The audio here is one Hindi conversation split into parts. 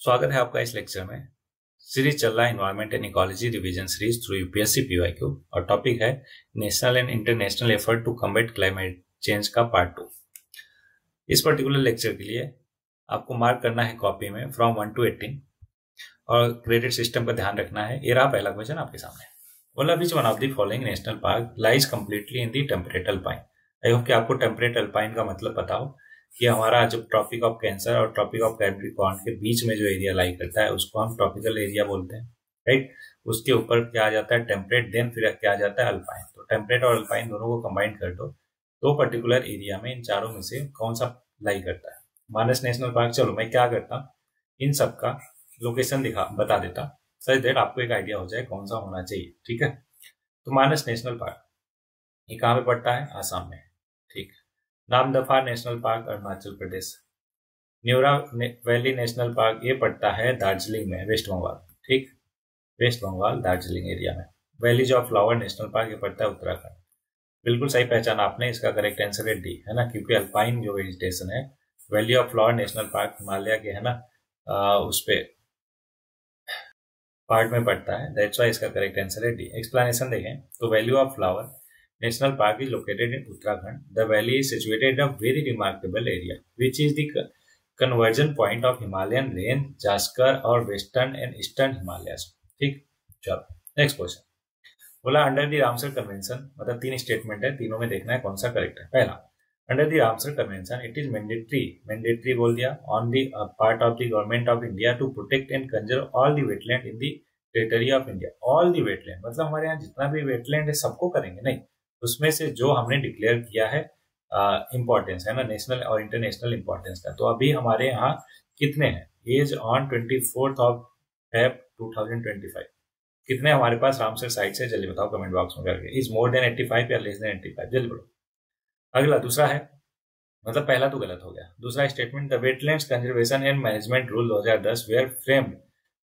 स्वागत है आपका इस लेक्चर में। सीरीज चल रहा है environment and ecology revision series through UPSC PYQ और टॉपिक है national and international effort to combat climate change का पार्ट 2। इस पर्टिकुलर लेक्चर के लिए आपको मार्क करना है कॉपी में फ्रॉम 1 to 18 और ग्रेडेड सिस्टम का ध्यान रखना है। ये रहा पहला क्वेश्चन आपके सामने। बोला विच one of the following national park lies completely in the temperate alpine. I hope कि आपको टेम्परेट अल्पाइन का मतलब पता हो कि हमारा जो ट्रॉपिक ऑफ कैंसर और ट्रॉपिक ऑफ कैप्रिकॉर्न के बीच में जो एरिया लाई करता है उसको हम ट्रॉपिकल एरिया बोलते हैं, राइट। उसके ऊपर क्या आ जाता है टेम्परेट, देन फिर क्या आ जाता है अल्पाइन। तो टेम्परेट और अल्पाइन दोनों को कंबाइन कर दो तो पर्टिकुलर एरिया में इन चारों में से कौन सा लाई करता है। मानस नेशनल पार्क, चलो मैं क्या करता हूँ इन सबका लोकेशन बता देता सच दैट आपको एक आइडिया हो जाए कौन सा होना चाहिए, ठीक है। तो मानस नेशनल पार्क ये कहाँ पे पड़ता है? आसाम में, ठीक। Namdapha national park Arunachal Pradesh. Neura valley national park ये पड़ता है दार्जिलिंग में, वेस्ट बंगाल, ठीक। वेस्ट बंगाल दार्जिलिंग एरिया में। Valleys of flower national park ये पड़ता है उत्तराखंड। बिल्कुल सही पहचाना आपने, इसका करेक्ट आंसर है डी, है ना, क्योंकि अल्पाइन जो वेजिटेशन है valley of flower national park Himalaya के, है ना, उस पे पार्ट में पड़ता है, दैट्स व्हाई इसका करेक्ट आंसर है डी। एक्सप्लेनेशन देखें तो valley of flower national park is located in Uttarakhand. The valley is situated in a very remarkable area which is the conversion point of Himalayan range, Zanskar और वेस्टर्न एंड ईस्टर्न हिमालयस, ठीक। चलो नेक्स्ट क्वेश्चन। बोला अंडर द रामसर कन्वेंशन, मतलब 3 स्टेटमेंट है, तीनों में देखना है कौन सा करेक्ट है। पहला, under the Ramsar convention it is mandatory बोल दिया on the part of the government of India to protect and conserve all the wetland in the territory of India. All the wetland मतलब हमारे यहाँ जितना भी वेटलैंड है सबको करेंगे, नहीं, उसमें से जो हमने डिक्लेयर किया है इंपॉर्टेंस, है ना, नेशनल और इंटरनेशनल इंपॉर्टेंस का। तो अभी हमारे यहाँ कितने हैं? एज ऑन 24 ऑफ Feb 2025 कितने हमारे पास रामसर साइट से, जल्दी बताओ कमेंट बॉक्स में करके। इज मोर देन 85 या लेस देन 85? जल्दी बोलो। अगला दूसरा है, मतलब पहला तो गलत हो गया। दूसरा statement, the wetlands conservation and management rule 2010 were framed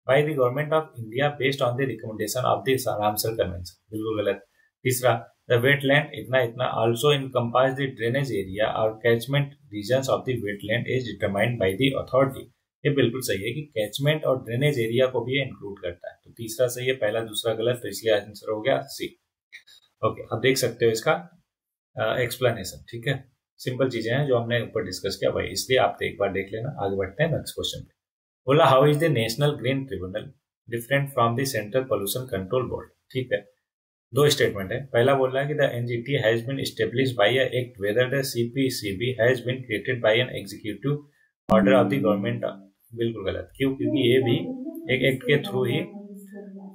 by the government of India based on the recommendation of the Ramsar Convention, बिल्कुल गलत। तीसरा, द वेटलैंड इतना इतना also encompass the drainage area और catchment regions of the wetland is determined by the authority. ये बिल्कुल सही है कि कैचमेंट और ड्रेनेज एरिया को भी इंक्लूड करता है। तो तीसरा सही है, पहला दूसरा गलत, तो इसलिए आंसर हो गया सी। ओके, अब देख सकते हो इसका एक्सप्लेनेशन, ठीक है। सिंपल चीजें हैं जो हमने ऊपर डिस्कस किया भाई, इसलिए आप एक बार देख लेना। आगे बढ़ते हैं नेक्स्ट क्वेश्चन पे। बोला how is the national green tribunal different from the central pollution control board, ठीक है। 2 स्टेटमेंट है। पहला बोल रहा है कि the NGT has been established by a act whether the CPCB has been created by an executive order of the government, बिल्कुल गलत। क्यों? क्योंकि ये भी एक एक्ट के थ्रू ही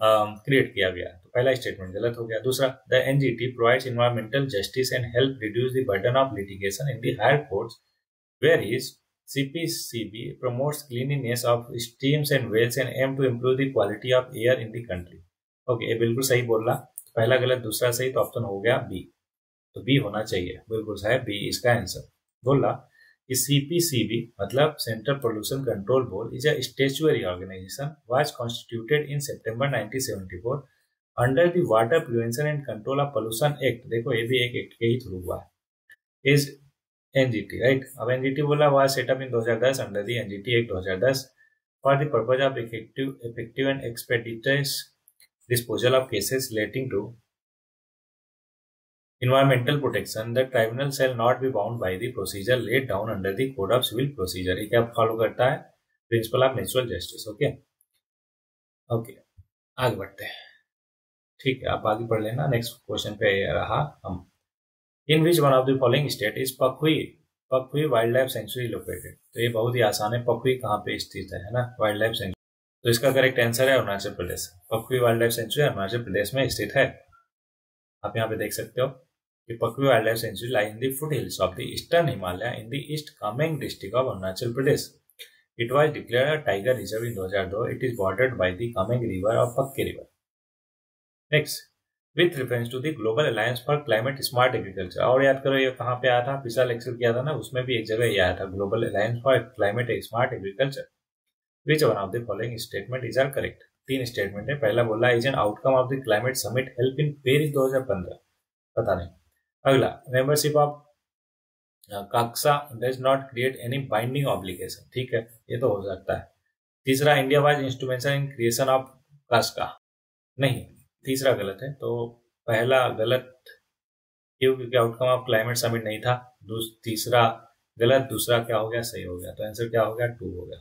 क्रिएट किया गया। तो पहला स्टेटमेंट गलत हो गया। दूसरा, the NGT provides environmental justice and help reduce the burden of litigation in the higher courts where is CPCB promotes cleanliness of streams and wells and aim to improve the quality of air in the country. Okay, ये बिल्कुल सही बोल रहा। तो पहला गलत दूसरा सही, तो ऑप्शन हो गया बी। तो बी होना चाहिए, बिल्कुल सही, बी इसका आंसर। बोल रहा कि CPCB मतलब central pollution control board is a statutory organisation was constituted in September 1974 under the water prevention and control of pollution act. देखो ये भी एक एक्ट के ही थ्रू हुआ है। Is NGT, right. अब एनजीटी बोला हुआ set up in 2010 under the NGT act 2010 for the purpose of effective and expeditious disposal of cases relating to environmental protection. The tribunal shall not be bound by the procedure laid down under the code of civil procedure. ये क्या फॉलो करता है? Principle of natural justice. Okay okay, आगे बढ़ते हैं, ठीक है। आप आगे पढ़ लेना। नेक्स्ट क्वेश्चन पे रहा हम। In which one of the following state is Pakhui wildlife sanctuary located. तो ये बहुत ही आसान है, पखुई कहाँ पे स्थित है ना, वाइल्ड लाइफ सेंचुरी। तो इसका करेक्ट आंसर है Arunachal Pradesh. Pakhui wildlife sanctuary Arunachal Pradesh में स्थित है। आप यहाँ पे देख सकते हो कि Pakhui wildlife sanctuary lie in the foothills of the eastern Himalaya in the east Kameng district of Arunachal Pradesh. It was declared a tiger reserve in 2002। It is bordered by the Kameng river और Pakke river. Next, with reference to the global alliance for climate smart agriculture. और याद करो ये कहाँ पे आया था, पिछला लेक्चर किया था ना, उसमें भी एक जगह ये आया था, global alliance for climate smart agriculture. Which one of the following statement is are correct? 3 statement है। पहला बोला is an outcome of the climate summit held in Paris 2015, पता नहीं। अगला, membership of GACSA does not create any binding obligation, ठीक है, ये तो हो सकता है। तीसरा, India was instrumental in creation of कास्का, नहीं, तीसरा गलत है। तो पहला गलत क्यों, क्योंकि आउटकम ऑफ क्लाइमेट समिट नहीं था। तीसरा गलत, दूसरा क्या हो गया, सही हो गया। तो आंसर क्या हो गया, 2 हो गया।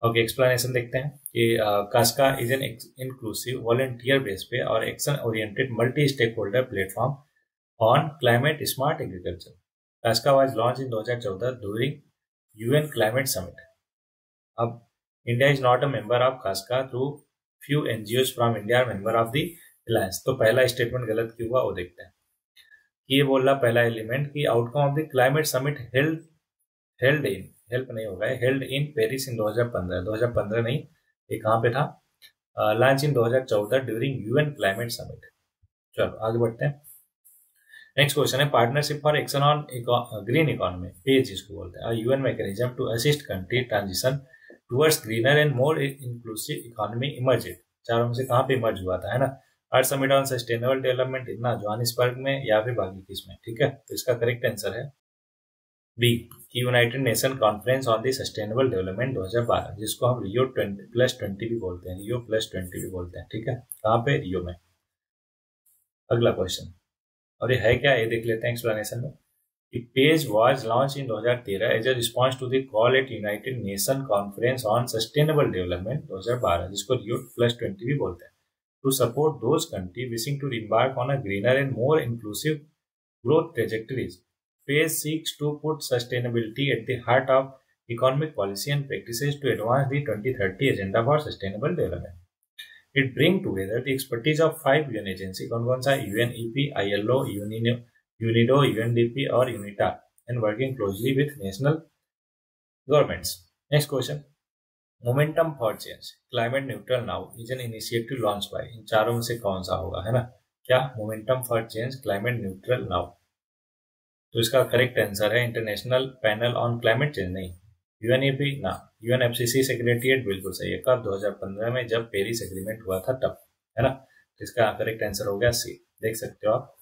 ओके, एक्सप्लेनेशन देखते हैं कि कास्का is an inclusive volunteer base पे और action oriented multi stakeholder platform on climate smart agriculture. कास्का was launch in 2014 during UN climate summit. अब India is not a member of कास्का through few NGOs from India member of the alliance. तो पहला स्टेटमेंट गलत क्यों हुआ वो देखते हैं। ये बोल रहा पहला एलिमेंट की outcome of the climate summit held in, help नहीं होगा, हेल्ड इन पेरिस इन 2015, 2015 नहीं, ये कहाँ पे था, launch in 2014 during UN climate summit. चलो आगे बढ़ते हैं। नेक्स्ट क्वेश्चन है, partnership for action on green economy, PAGE जिसको बोलते हैं, UN mechanism to assist country transition towards greener and more inclusive economy emerged. चारों में से कहाँ पे इमर्ज हुआ था, है ना, अर्थ समिट ऑन सस्टेनेबल डेवलपमेंट, इतना जोहानिसबर्ग में या फिर बाकी किस में, ठीक है। तो इसका करेक्ट आंसर है बी की United nation conference on the sustainable development 2012, जिसको हम रियो 20+20 भी बोलते हैं, रियो +20 भी बोलते हैं, ठीक है। कहाँ पे, रियो में। अगला क्वेश्चन, और ये है क्या, ये देख लेते हैं एक्सप्लेनेशन में। Page was launch in 2013 as a response to the call at united nation conference on sustainable development 2012, जिसको रियो +20 भी बोलते हैं, to support those country wishing to embark on a greener and more inclusive growth trajectories. PACE seeks to put sustainability at the heart of economic policy and practices to advance the 2030 agenda for sustainable development. It brings together the expertise of 5 UN agencies, कौन सा, UNEP, ILO, UNIDO, UNDP और UNITA, and working closely with national governments. Next question. Momentum for change climate neutral now is an initiative launch by, इन चारों में से कौन सा होगा, है ना, क्या, momentum for change climate neutral now. तो इसका करेक्ट आंसर है international panel on climate change, नहीं, यूएनईपी ना, यूएनएफसीसी सेक्रेटरिएट बिल्कुल सही है, कब, 2015 में जब पेरिस एग्रीमेंट हुआ था तब, है ना। तो इसका करेक्ट आंसर हो गया सी, देख सकते हो आप,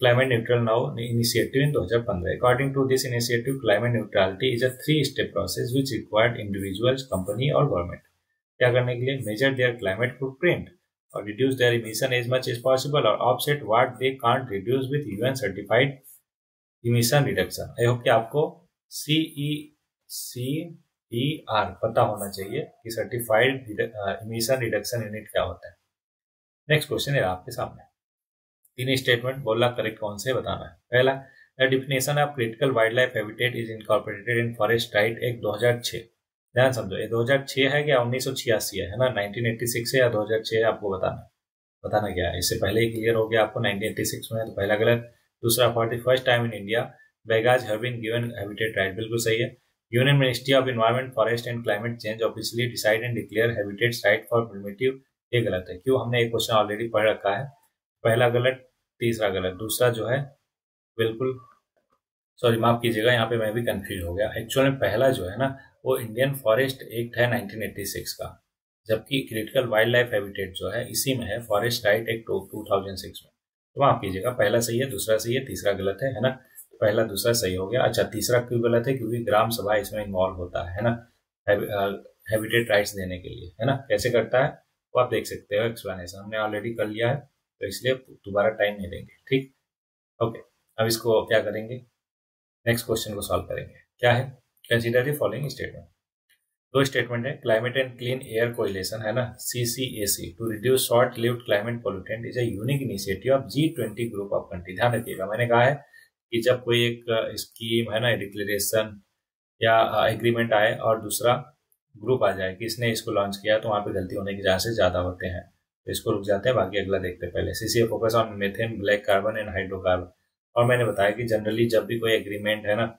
climate neutral now initiative in 2015। According to this initiative climate neutrality is a 3-step process which required individuals, company और गवर्नमेंट क्या करने के लिए, मेजर देयर क्लाइमेट फुटप्रिंट और reduce their emission as much as possible और offset what they can't reduce with UN certified emission reduction. I hope कि आपको CER पता होना चाहिए कि सर्टिफाइड इमिशन रिडक्शन यूनिट क्या होता है। नेक्स्ट क्वेश्चन है आपके सामने, 3 स्टेटमेंट बोला, करेक्ट कौन से बताना है। पहला, the definition of critical wild life habitat is incorporated in forest right act 2006। ध्यान समझो, ये 2006 है क्या 1986 है ना, 1986 है या 2006 है, आपको बताना क्या है। इससे पहले ही क्लियर हो गया आपको 1986 में है, तो पहला गलत। दूसरा, for the first time in India Baigas have been given habitat right, बिल्कुल सही है। Union ministry of environment, forest and climate change officially decide and declare habitats right for primitive, ये गलत है। क्यों, हमने एक क्वेश्चन ऑलरेडी पढ़ रखा है, पहला गलत, तीसरा गलत, दूसरा जो है बिल्कुल, सॉरी माफ कीजिएगा, यहाँ पे मैं भी कंफ्यूज हो गया। एक्चुअल में पहला जो है ना वो इंडियन फॉरेस्ट एक्ट है 1986 का, जबकि क्रिटिकल वाइल्ड लाइफ हैबिटेट जो है इसी में है फॉरेस्ट राइट एक्ट 2006 में। तो माफ कीजिएगा, पहला सही है, दूसरा सही है, तीसरा गलत है ना। तो पहला दूसरा सही हो गया। अच्छा, तीसरा क्यों गलत है, क्योंकि ग्राम सभा इसमें इन्वॉल्व होता है ना, हैबिटेट राइट्स देने के लिए, है ना। कैसे करता है वो आप देख सकते हो, एक्सप्लेनेशन हमने ऑलरेडी कर लिया है, तो इसलिए दोबारा टाइम नहीं देंगे, ठीक। ओके, अब इसको क्या करेंगे, नेक्स्ट क्वेश्चन को सॉल्व करेंगे। क्या है, consider the following statement. 2 statement है, climate and clean air coalition, है ना, CCAC to reduce short lived climate pollutant is a unique initiative of G20 group of country. ध्यान रखिएगा, मैंने कहा है कि जब कोई एक स्कीम है ना, डिक्लेरेशन या एग्रीमेंट आए और दूसरा ग्रुप आ जाए कि इसने इसको लॉन्च किया, तो वहां पे गलती होने के चांसेस ज्यादा होते हैं, तो इसको रुक जाते हैं, बाकी अगला देखते हैं। पहले CCA focus on methane, black carbon and hydrocarbon. और मैंने बताया कि जनरली जब भी कोई एग्रीमेंट है ना,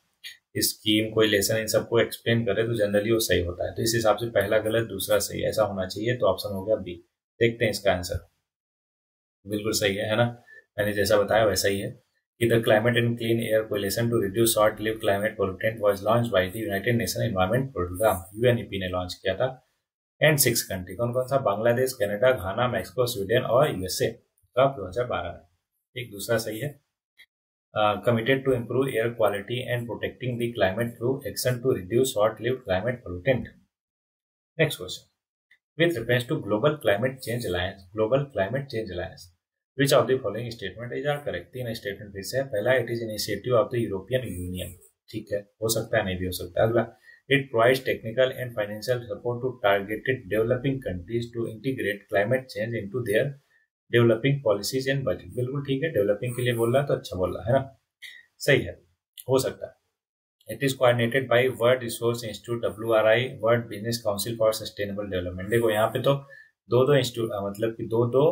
स्कीम, कोई लेसन, इन सबको एक्सप्लेन करे तो जनरली वो सही होता है। तो इस हिसाब से पहला गलत, दूसरा सही, ऐसा होना चाहिए। तो ऑप्शन हो गया बी। देखते हैं इसका आंसर, बिल्कुल सही है ना, मैंने जैसा बताया वैसा ही है कि the climate and clean air coalition to reduce short lived climate pollutant was launched by the united nation environment programme, UNEP ने लॉन्च किया था। एंड 6 कंट्री, कौन कौन सा, Bangladesh, Canada, Ghana, Mexico, Sweden और USA, कब, 2012 में। एक दूसरा सही है। Committed to improve air quality and protecting the climate through action to reduce short-lived climate pollutant. Next question, with reference to Global Climate Change Alliance, which of the following statement is are correct? तीन स्टेटमेंट फिर से है। पहला, it is initiative of the European union, ठीक है, हो सकता है, नहीं भी हो सकता है। अगला, it provides technical and financial support to targeted developing countries to integrate climate change into their developing policies and budget. बिल्कुल ठीक है, डेवलपिंग के लिए बोल रहा है तो अच्छा बोल रहा है ना, सही है, हो सकता है। It is coordinated by world resource institute WRI, world business council for sustainable development. देखो यहाँ पे तो दो इंस्टीट्यूट, मतलब कि दो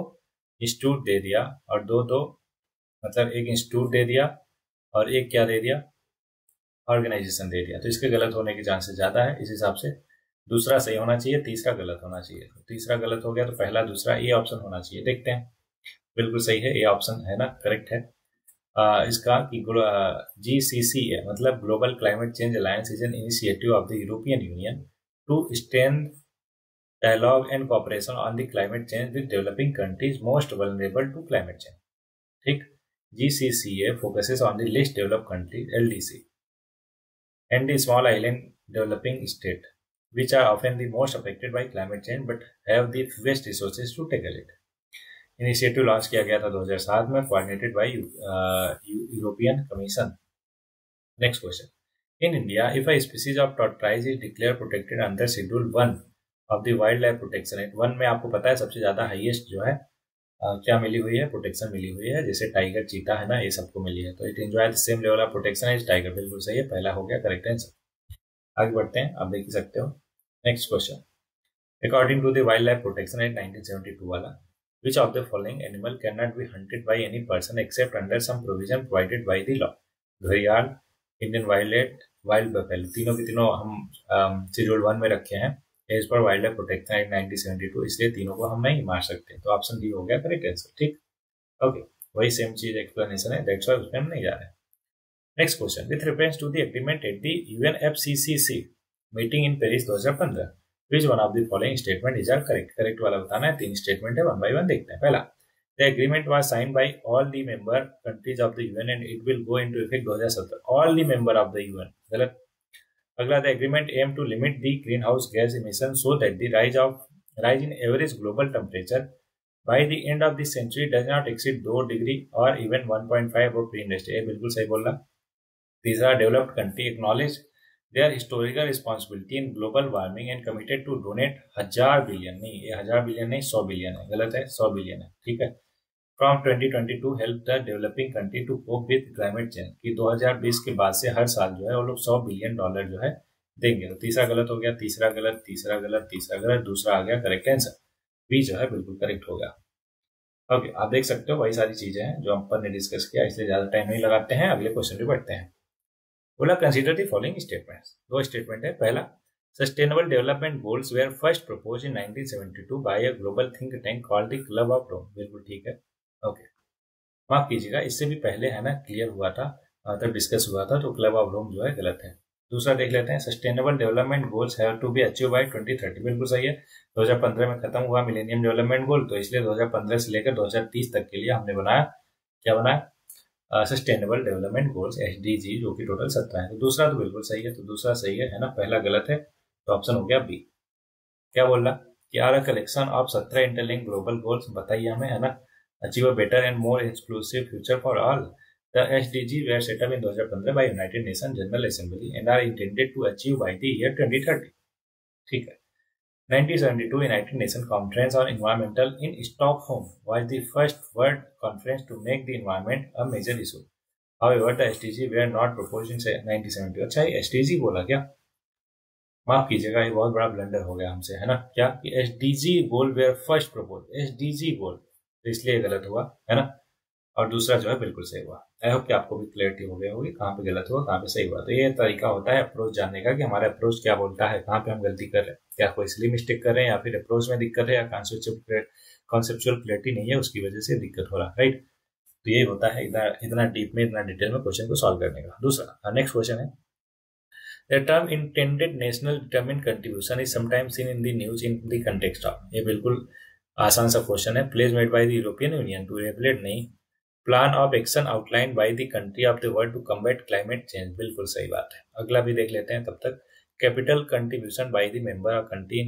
इंस्टीट्यूट दे दिया, और दो मतलब एक इंस्टीट्यूट दे दिया और एक क्या दे दिया, ऑर्गेनाइजेशन दे दिया, तो इसके गलत होने के चांसेस ज्यादा है। इस हिसाब से दूसरा सही होना चाहिए, तीसरा गलत होना चाहिए। तो तीसरा गलत हो गया तो पहला दूसरा ए ऑप्शन होना चाहिए। देखते हैं, बिल्कुल सही है, ए ऑप्शन है ना, करेक्ट है। इसका कि GCC है, मतलब global climate change alliance is an initiative of the European Union to strengthen dialogue and cooperation on the climate change with developing countries most vulnerable to climate change. ठीक, GCCA focuses on the least developed countries (LDC) and the small island developing state, which are often the most affected by climate change but have the fewest resources to tackle it. Initiative launch किया गया था 2007 में, coordinated by European commission. Next question, in India if a species of tortoise is declare protected under schedule 1 of the wildlife protection act. 1 में आपको पता है सबसे ज्यादा हाईएस्ट जो है क्या मिली हुई है, प्रोटेक्शन मिली हुई है, जैसे टाइगर, चीता है ना, ये सबको मिली है। तो it enjoy the same level of protection as tiger, बिल्कुल सही है, पहला हो गया करेक्ट आंसर। आगे बढ़ते हैं, आप देख सकते हो। Next question, according to the wildlife protection act 1972 वाला, which of the following animal cannot be hunted by any person except under some provision provided by the law? घड़ियाल, इंडियन वाइल्ड बफेलो, तीनों के तीनों हम शेड्यूल 1 में रखे हैं as per wild life protection act 1972, इसलिए तीनों को हम नहीं मार सकते। तो ऑप्शन डी हो गया करेक्ट आंसर। ठीक, ओके, वही सेम चीज एक्सप्लेनेशन है, दैट्स व्हाई उसमें हम नहीं जा रहे। Next question, with reference to the agreement at the UNFCCC meeting in Paris 2015, which one of the following statement is correct? Correct वाला बताना है, तीन स्टेटमेंट है, वन बाय वन देखते हैं। पहला, the agreement was signed by all the member countries of the UN and it will go into effect 2017, all the member of the UN, गलत। अगला, the agreement aim to limit the greenhouse gas emission so that the rise in average global temperature by the end of the century does not exceed 2 degree or even 1.5 above pre-industrial, ये बिल्कुल सही बोल रहा। तीसरा, developed country acknowledge their historical responsibility in global warming and committed to donate 1000 billion, नहीं ये 1000 बिलियन नहीं 100 बिलियन है, गलत है, 100 बिलियन है, ठीक है, from 2022 help the developing country to cope with climate change, कि 2020 के बाद से हर साल जो है वो लोग $100 बिलियन जो है देंगे। तो तीसरा गलत हो गया, तीसरा गलत, तीसरा गलत, तीसरा गलत, दूसरा आ गया करेक्ट आंसर, बी जो है बिल्कुल करेक्ट हो गया। ओके, आप देख सकते हो वही सारी चीजें हैं जो अपन ने डिस्कस किया, इसलिए ज्यादा टाइम नहीं लगाते हैं, अगले क्वेश्चन पे बढ़ते हैं। बोला, कंसीडर द फॉलोइंग स्टेटमेंट्स, दो स्टेटमेंट है। पहला, sustainable development goals were first propose in 1972 by a global think tank called the club of Rome, बिल्कुल ठीक है, ओके, माफ कीजिएगा, इससे भी पहले है ना क्लियर हुआ था, तब डिस्कस हुआ था, तो क्लब ऑफ रोम जो है गलत है। दूसरा देख लेते हैं, sustainable development goals have to be achieve by 2030, बिल्कुल सही है, 2015 में खत्म हुआ मिलेनियम डेवलपमेंट गोल, तो इसलिए 2015 से लेकर 2030 तक के लिए हमने बनाया, क्या बनाया, सस्टेनेबल डेवलपमेंट गोल्स SDG, जो कि टोटल 17 है। तो दूसरा तो बिल्कुल सही है, तो दूसरा सही है ना, पहला गलत है, तो ऑप्शन हो गया बी। क्या बोल रहा कि are a collection of 17 interlinked global goals, बताइए हमें, है ना, achieve a better and more inclusive future for all. The SDG were set up in 2015 by United Nations General Assembly and are intended to achieve by the year 2030, ठीक है। 1972 United Nations Conference on Environmental in Stockholm was the first world conference to make the environment a major issue. However, the SDG were not proposed in 1972. अच्छा, ये SDG बोला क्या, माफ कीजिएगा, ये बहुत बड़ा ब्लंडर हो गया हमसे, है ना, क्या कि SDG goal were first propose, SDG goal, तो इसलिए गलत हुआ, है ना, और दूसरा जो है बिल्कुल सही हुआ। आई होप कि आपको भी क्लैरिटी हो गई होगी कहाँ पे गलत हुआ, कहाँ पे सही हुआ। तो ये तरीका होता है अप्रोच जानने का कि हमारा अप्रोच क्या बोलता है, कहाँ पे हम गलती कर रहे हैं, क्या कोई इसलिए मिस्टेक कर रहे हैं या फिर अप्रोच में दिक्कत है या कॉन्सेप्चुअल क्लैरिटी नहीं है उसकी वजह से दिक्कत हो रहा है, राइट। तो ये होता है इतना डीप में, इतना डिटेल में क्वेश्चन को सॉल्व करने का। दूसरा नेक्स्ट क्वेश्चन है, the term intended national determined contribution is sometimes seen in the news in the context of, ये बिल्कुल आसान सा क्वेश्चन है। Pledge made by the European Union to regulate, नहीं, plan of action outline by the country of the world to combat climate change, बिल्कुल सही बात है। अगला भी देख लेते हैं तब तक, capital contribution by the member of country in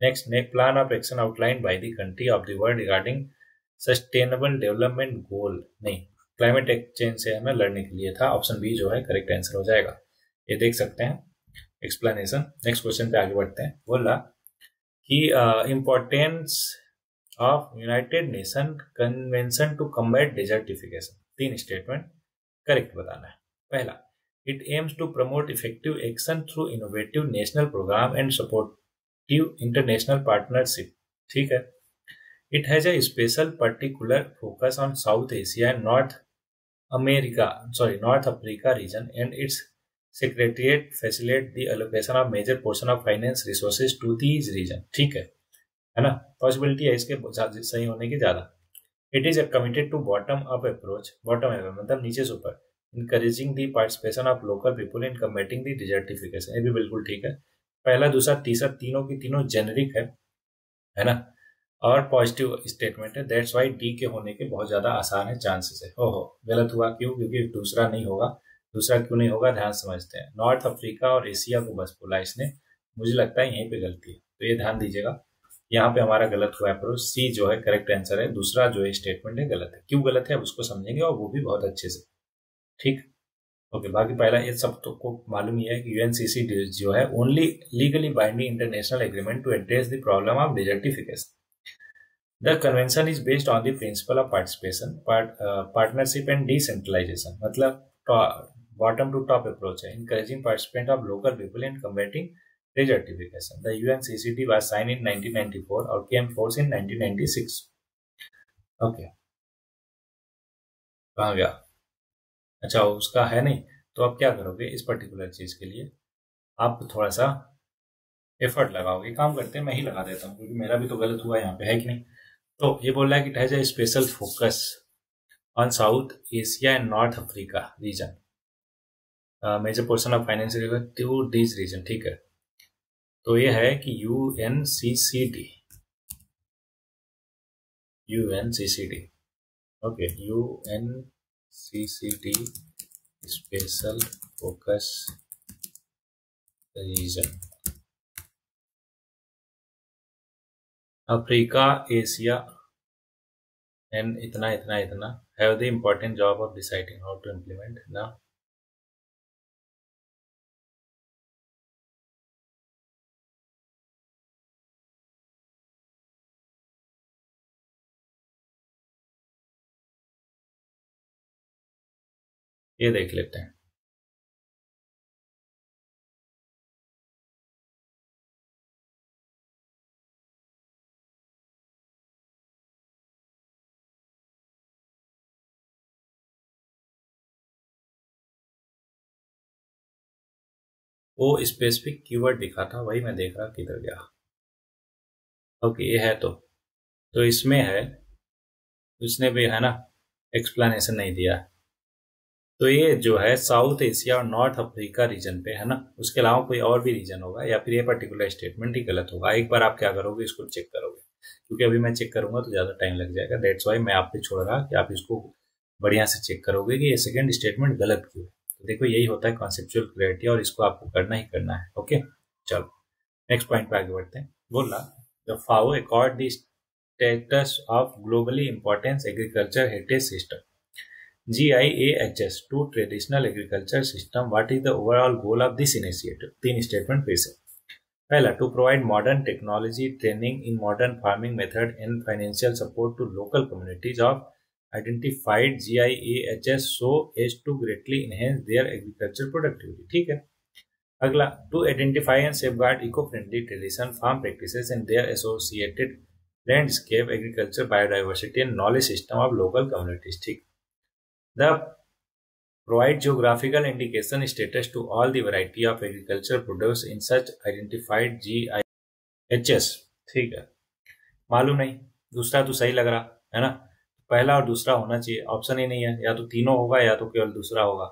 next plan of action outlined by the country of the world regarding sustainable development goal नहीं, क्लाइमेट चेंज से हमें लड़ने के लिए था। ऑप्शन बी जो है करेक्ट आंसर हो जाएगा। ये देख सकते हैं एक्सप्लेनेशन। नेक्स्ट क्वेश्चन पे आगे बढ़ते हैं। बोला कि importance of united nation convention to combat desertification, 3 statement correct बताना है। पहला, it aims to promote effective action through innovative national programme and supportive international partnership. ठीक है। It has a special particular focus on South Asia and North Africa region, and its secretariat facilitate the allocation of major portion of finance resources to these region। ठीक है ना। पॉसिबिलिटी है इसके सही होने की ज्यादा। It is a committed to bottom up approach, bottom up मतलब नीचे से ऊपर, encouraging the participation of local people in combating the desertification। ये भी बिल्कुल ठीक है। पहला, दूसरा, तीसरा, तीनों की तीनों जेनरिक है ना, और पॉजिटिव स्टेटमेंट है। दैट्स वाई डी के होने के बहुत ज्यादा आसान है चांसेस है। ओहो, गलत हुआ क्यों? क्योंकि दूसरा नहीं होगा। दूसरा क्यों नहीं होगा, ध्यान समझते हैं। नॉर्थ अफ्रीका और एशिया को बस बोला इसने, मुझे लगता है यहीं पे गलती है, तो ये ध्यान दीजिएगा। यहाँ पे हमारा गलत हुआ अप्रोच। सी जो है करेक्ट आंसर है। दूसरा जो है स्टेटमेंट है गलत है। क्यों गलत है अब उसको समझेंगे, और वो भी बहुत अच्छे से। ठीक, ओके। बाकी पहला ये सब तो को मालूम ही है कि यूएनसीसी जो है only legally binding international agreement to address the problem of desertification. The convention is based on the principle of participation, partnership and decentralization। मतलब bottom to top approach है, encouraging participation of local people in combating desertification। The UNCCD was signed in 1994 और came force in 1996। ओके, कहाँ गया? अच्छा, उसका है नहीं, तो आप क्या करोगे इस पर्टिकुलर चीज के लिए? आप थोड़ा सा एफर्ट लगाओगे। काम करते हैं, मैं ही लगा देता हूँ, क्योंकि मेरा भी तो गलत हुआ यहाँ पे, है कि नहीं। तो ये बोल रहा है कि it has a special focus on South Asia and North Africa region, major portion of finance to this region. ठीक है, तो ये है कि UNCCD okay, UNCCD special focus region Africa Asia and इतना इतना इतना have the important job of deciding how to implement ना। ये देख लेते हैं। वो स्पेसिफिक कीवर्ड दिखा था, वही मैं देख रहा किधर गया। ओके, ये है तो इसमें है, उसने भी है ना एक्सप्लेनेशन नहीं दिया। तो ये जो है साउथ एशिया और नॉर्थ अफ्रीका रीजन पे है ना, उसके अलावा कोई और भी रीजन होगा या फिर ये पर्टिकुलर स्टेटमेंट ही गलत होगा। एक बार आप क्या करोगे, इसको चेक करोगे, क्योंकि अभी मैं चेक करूंगा तो ज्यादा टाइम लग जाएगा। दैट्स वाई मैं आप पे छोड़ रहा कि आप इसको बढ़िया से चेक करोगे कि ये सेकंड स्टेटमेंट गलत क्यों है। तो देखो, यही होता है कॉन्सेप्चुअल क्लैरिटी, और इसको आपको करना ही करना है। ओके, चलो नेक्स्ट पॉइंट पे आगे बढ़ते हैं। बोला the FAO accord the status of globally importance agriculture heritage system GIAHS to traditional agriculture system। What is the overall goal of this initiative? 3 statement फिर से। पहला, to provide modern technology training in modern farming method and financial support to local communities of identified GIAHS so as to greatly enhance their agriculture productivity। ठीक है। अगला, to identify and safeguard eco friendly tradition farm practices and their associated landscape agriculture biodiversity and knowledge system of local communities. ठीक। The provide geographical indication status to all the variety of agriculture produce in such identified GIHS। ठीक है, मालूम नहीं, दूसरा तो सही लग रहा है ना। पहला और दूसरा होना चाहिए, ऑप्शन ही नहीं है। या तो तीनों होगा या तो केवल दूसरा होगा,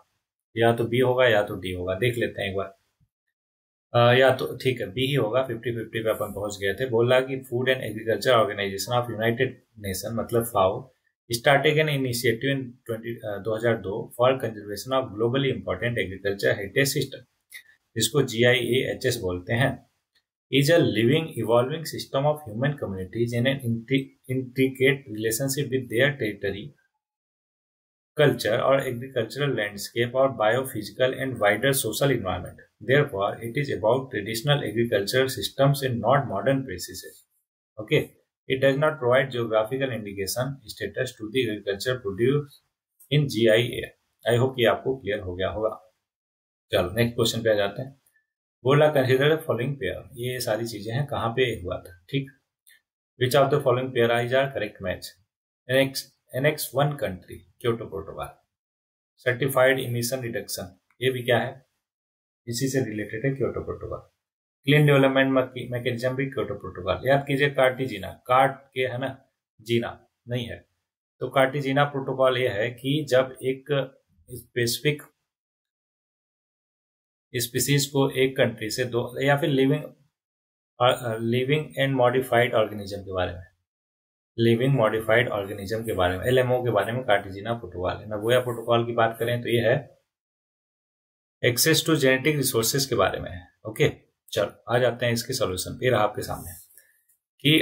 या तो बी होगा या तो डी होगा। देख लेते हैं एक बार। या तो ठीक है, बी ही होगा। 50-50 पे अपन पहुंच गए थे। बोल रहा कि food and agriculture organisation of united nation मतलब FAO started an initiative in 2002 for conservation of globally important agriculture heritage system। जिसको GIAHS बोलते हैं, is a living, evolving system of human communities in an intricate relationship with their territory, culture or agricultural landscape or biophysical and wider social environment. Therefore, it is about traditional agricultural systems and not modern practices. Okay. It does not provide geographical indication status to the agriculture produced in GIA. I hope ये आपको क्लियर हो गया होगा। चलो नेक्स्ट क्वेश्चन पे आ जाते हैं। बोला कंसिडर फॉलोइंग पेयर, ये सारी चीजें हैं कहाँ पे हुआ था, ठीक। Which of the following pair are correct match? Annex 1 country Kyoto protocol, certified emission reduction, ये भी क्या है, इसी से रिलेटेड है Kyoto protocol. Clean development mechanism भी क्योटो प्रोटोकॉल। याद कीजिए कार्टिजीना, कार्ट के है ना, जीना नहीं है, तो कार्टिजीना प्रोटोकॉल ये है कि जब एक स्पेसिफिक स्पीसीज को एक कंट्री से दो, या फिर लिविंग एंड मॉडिफाइड ऑर्गेनिज्म के बारे में, लिविंग मॉडिफाइड ऑर्गेनिज्म के बारे में, LMO के बारे में कार्टिजीना प्रोटोकॉल है। नगोया प्रोटोकॉल की बात करें तो ये है एक्सेस टू जेनेटिक रिसोर्सेज के बारे में है। ओके, चलो आ जाते हैं इसके सॉल्यूशन पे। रहा आपके सामने कि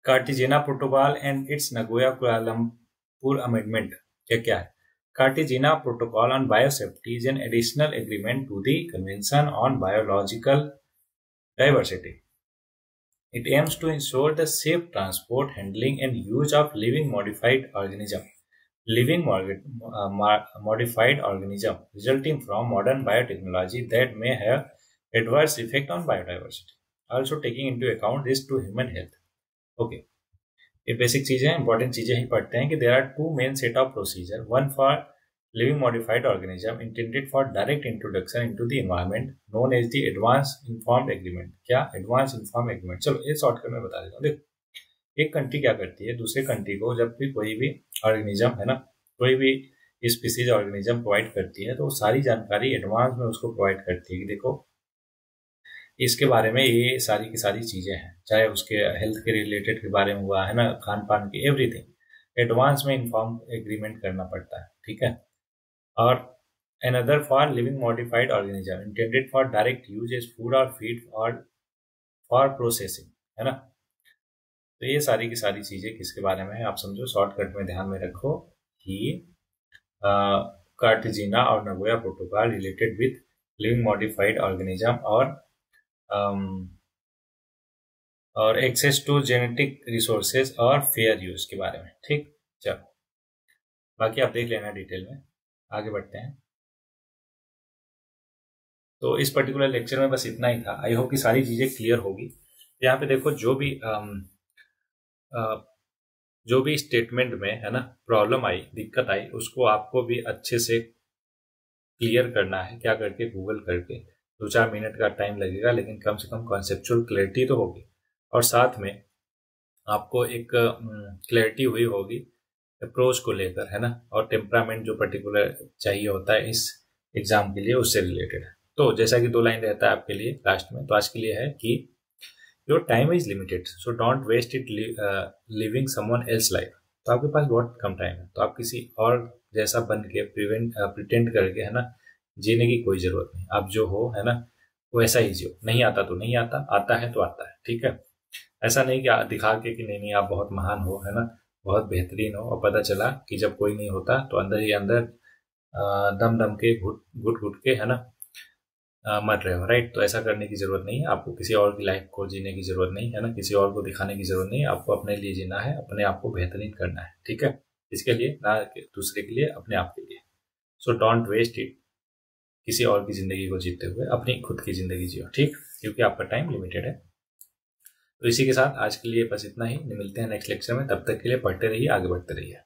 Cartagena protocol and its Nagoya Kuala Lumpur amendment क्या क्या है। Cartagena Protocol on Biosafety is an additional agreement to the Convention on Biological Diversity. It aims to ensure the safe transport, handling, and use of living modified organisms. Living modified organism resulting from modern biotechnology that may have adverse effect on biodiversity, also taking into account risk to human health. Okay. ये बेसिक चीजें, इंपॉर्टेंट चीजें ही पढ़ते हैं कि there are 2 main set of procedure, one for living modified organism intended for direct introduction into the environment known as the advance informed agreement. क्या एडवांस इन्फॉर्म्ड एग्रीमेंट? चलो ये शॉर्टकट में बता देता हूँ। देख, एक कंट्री क्या करती है, दूसरे कंट्री को जब भी कोई भी ऑर्गेनिज्म है ना, कोई भी स्पीसीज ऑर्गेनिज्म प्रोवाइड करती है तो सारी जानकारी एडवांस में उसको प्रोवाइड करती है कि देखो इसके बारे में ये सारी की सारी चीजें हैं, चाहे उसके हेल्थ के रिलेटेड के बारे में हुआ है ना, खान पान की, एवरीथिंग एडवांस में इन्फॉर्म एग्रीमेंट करना पड़ता है, ठीक है। और another for living modified organism intended for direct use as food और फीड और फॉर प्रोसेसिंग, है ना। तो ये सारी की सारी चीजें किसके बारे में है आप समझो, शॉर्टकट में ध्यान में रखो कि कार्टिजीना और Nagoya protocol related with living modified organism और एक्सेस टू जेनेटिक रिसोर्सेज और फेयर यूज के बारे में, ठीक। चलो बाकी आप देख लेना डिटेल में, आगे बढ़ते हैं। तो इस पर्टिकुलर लेक्चर में बस इतना ही था। आई होप कि सारी चीजें क्लियर होगी। यहाँ पे देखो जो भी स्टेटमेंट में है ना प्रॉब्लम आई, दिक्कत आई, उसको आपको भी अच्छे से क्लियर करना है। क्या करके, गूगल करके 2-4 मिनट का टाइम लगेगा, लेकिन कम से कम कॉन्सेप्चुअल क्लैरिटी तो होगी और साथ में आपको एक क्लैरिटी हुई होगी अप्रोच को लेकर, है ना, और टेम्परामेंट जो पर्टिकुलर चाहिए होता है इस एग्जाम के लिए उससे रिलेटेड है। तो जैसा कि 2 लाइन रहता है आपके लिए लास्ट में, तो आज के लिए है कि your time is limited so don't waste it living someone else life. तो आपके पास बहुत कम टाइम है, तो आप किसी और जैसा बन के प्रिटेंड करके, है ना, जीने की कोई जरूरत नहीं। आप जो हो, है ना, वैसा ही जियो। नहीं आता तो नहीं आता, आता है तो आता है, ठीक है। ऐसा नहीं कि दिखा के कि नहीं आप बहुत महान हो, है ना, बहुत बेहतरीन हो, और पता चला कि जब कोई नहीं होता तो अंदर ही अंदर दम दम के घुट घुट के, है ना, मर रहे हो, राइट। तो ऐसा करने की जरूरत नहीं है। आपको किसी और की लाइफ को जीने की जरूरत नहीं है ना, किसी और को दिखाने की जरूरत नहीं है। आपको अपने लिए जीना है, अपने आप को बेहतरीन करना है, ठीक है। इसके लिए ना दूसरे के लिए, अपने आप के लिए। सो डोंट वेस्ट इट किसी और की जिंदगी को जीते हुए, अपनी खुद की जिंदगी जियो, ठीक, क्योंकि आपका टाइम लिमिटेड है। तो इसी के साथ आज के लिए बस इतना ही। मिलते हैं नेक्स्ट लेक्चर में, तब तक के लिए पढ़ते रहिए, आगे बढ़ते रहिए।